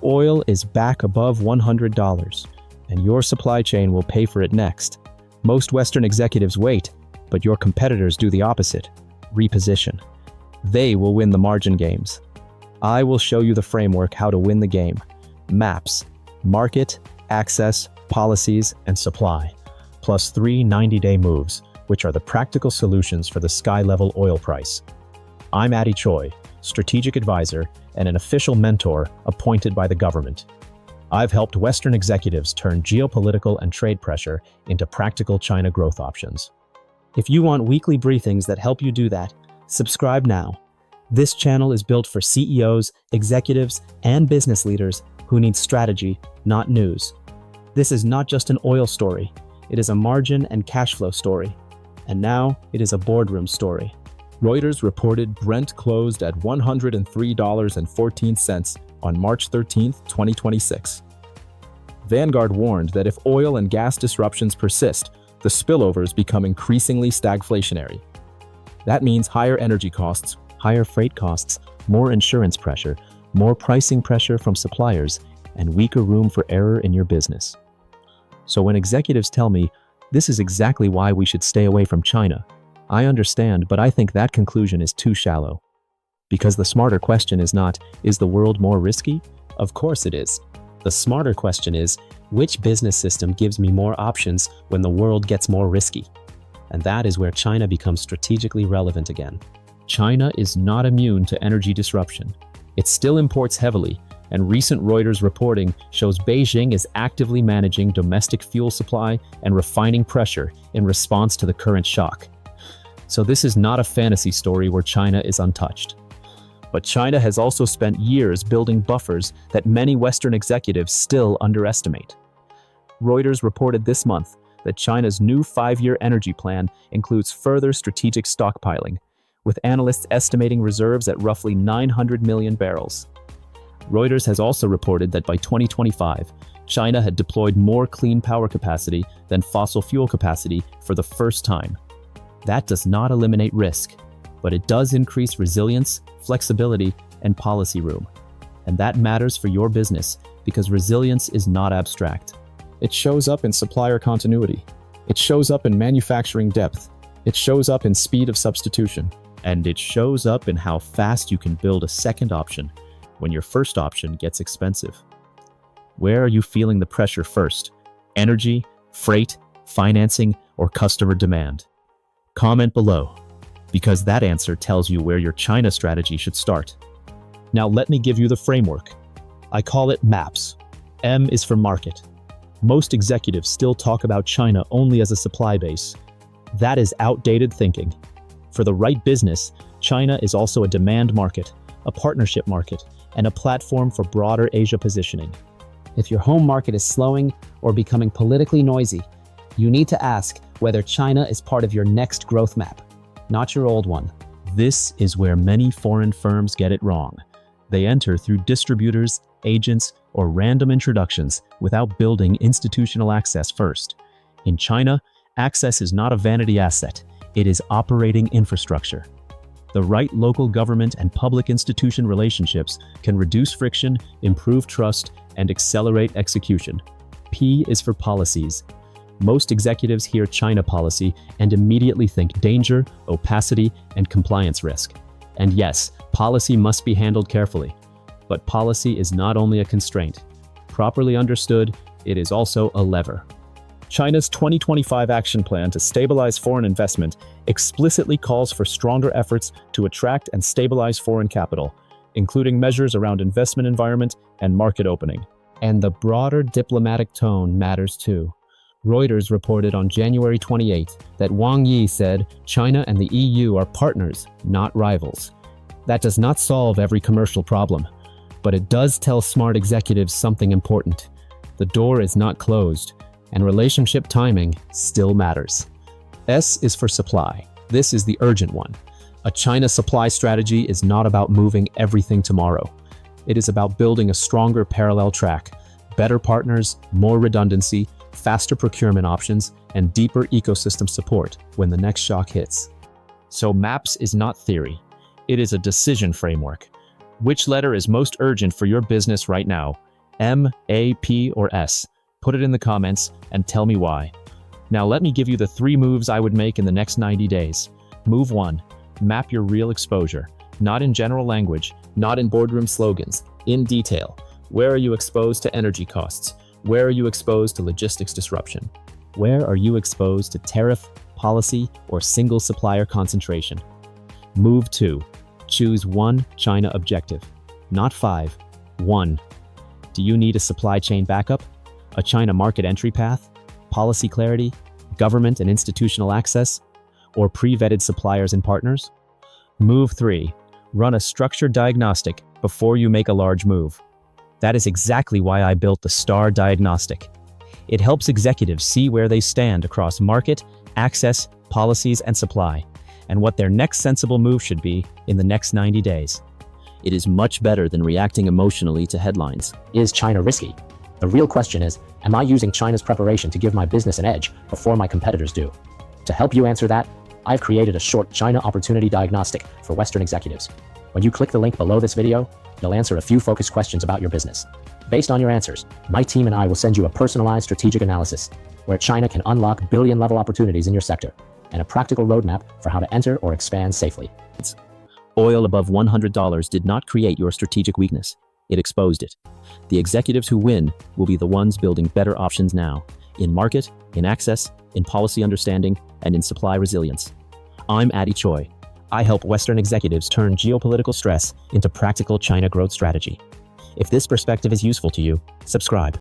Oil is back above $100, and your supply chain will pay for it next. Most Western executives wait, but your competitors do the opposite. Reposition. They will win the margin games. I will show you the framework how to win the game. Maps, market, access, policies, and supply, plus 3 90-day moves, which are the practical solutions for the sky-level oil price. I'm Adi Choi, strategic advisor and an official mentor appointed by the government. I've helped Western executives turn geopolitical and trade pressure into practical China growth options. If you want weekly briefings that help you do that, subscribe now. This channel is built for CEOs, executives, and business leaders who need strategy, not news. This is not just an oil story. It is a margin and cash flow story. And now it is a boardroom story. Reuters reported Brent closed at $103.14 on March 13, 2026. Vanguard warned that if oil and gas disruptions persist, the spillovers become increasingly stagflationary. That means higher energy costs, higher freight costs, more insurance pressure, more pricing pressure from suppliers, and weaker room for error in your business. So when executives tell me, this is exactly why we should stay away from China, I understand, but I think that conclusion is too shallow. Because the smarter question is not, is the world more risky? Of course it is. The smarter question is, which business system gives me more options when the world gets more risky? And that is where China becomes strategically relevant again. China is not immune to energy disruption. It still imports heavily, and recent Reuters reporting shows Beijing is actively managing domestic fuel supply and refining pressure in response to the current shock. So this is not a fantasy story where China is untouched. But China has also spent years building buffers that many Western executives still underestimate. Reuters reported this month that China's new 5-year energy plan includes further strategic stockpiling, with analysts estimating reserves at roughly 900 million barrels. Reuters has also reported that by 2025, China had deployed more clean power capacity than fossil fuel capacity for the first time. That does not eliminate risk, but it does increase resilience, flexibility, and policy room. And that matters for your business because resilience is not abstract. It shows up in supplier continuity. It shows up in manufacturing depth. It shows up in speed of substitution. And it shows up in how fast you can build a second option when your first option gets expensive. Where are you feeling the pressure first? Energy, freight, financing, or customer demand? Comment below, because that answer tells you where your China strategy should start. Now let me give you the framework. I call it MAPS. M is for market. Most executives still talk about China only as a supply base. That is outdated thinking. For the right business, China is also a demand market, a partnership market, and a platform for broader Asia positioning. If your home market is slowing or becoming politically noisy, you need to ask whether China is part of your next growth map, not your old one. This is where many foreign firms get it wrong. They enter through distributors, agents, or random introductions without building institutional access first. In China, access is not a vanity asset, it is operating infrastructure. The right local government and public institution relationships can reduce friction, improve trust, and accelerate execution. P is for policies. Most executives hear China policy and immediately think danger, opacity, and compliance risk. And yes, policy must be handled carefully. But policy is not only a constraint. Properly understood, it is also a lever. China's 2025 action plan to stabilize foreign investment explicitly calls for stronger efforts to attract and stabilize foreign capital, including measures around investment environment and market opening. And the broader diplomatic tone matters too. Reuters reported on January 28 that Wang Yi said China and the EU are partners, not rivals. That does not solve every commercial problem, but it does tell smart executives something important. The door is not closed, and relationship timing still matters. S is for supply. This is the urgent one. A China supply strategy is not about moving everything tomorrow. It is about building a stronger parallel track, better partners, more redundancy, faster procurement options, and deeper ecosystem support when the next shock hits. So MAPS is not theory. It is a decision framework. Which letter is most urgent for your business right now? M, A, P, or S? Put it in the comments and tell me why. Now let me give you the 3 moves I would make in the next 90 days. Move 1. Map your real exposure. Not in general language, not in boardroom slogans, in detail. Where are you exposed to energy costs? Where are you exposed to logistics disruption? Where are you exposed to tariff, policy, or single supplier concentration? Move 2. Choose 1 China objective. Not 5. 1. Do you need a supply chain backup? A China market entry path? Policy clarity? Government and institutional access? Or pre-vetted suppliers and partners? Move 3. Run a structured diagnostic before you make a large move. That is exactly why I built the STAR diagnostic. It helps executives see where they stand across market, access, policies, and supply, and what their next sensible move should be in the next 90 days. It is much better than reacting emotionally to headlines. Is China risky? The real question is, am I using China's preparation to give my business an edge before my competitors do? To help you answer that, I've created a short China Opportunity Diagnostic for Western executives. When you click the link below this video, you'll answer a few focused questions about your business. Based on your answers, my team and I will send you a personalized strategic analysis where China can unlock billion-level opportunities in your sector and a practical roadmap for how to enter or expand safely. Oil above $100 did not create your strategic weakness. It exposed it. The executives who win will be the ones building better options now, in market, in access, in policy understanding, and in supply resilience. I'm Adi Choi. I help Western executives turn geopolitical stress into practical China growth strategy. If this perspective is useful to you, subscribe.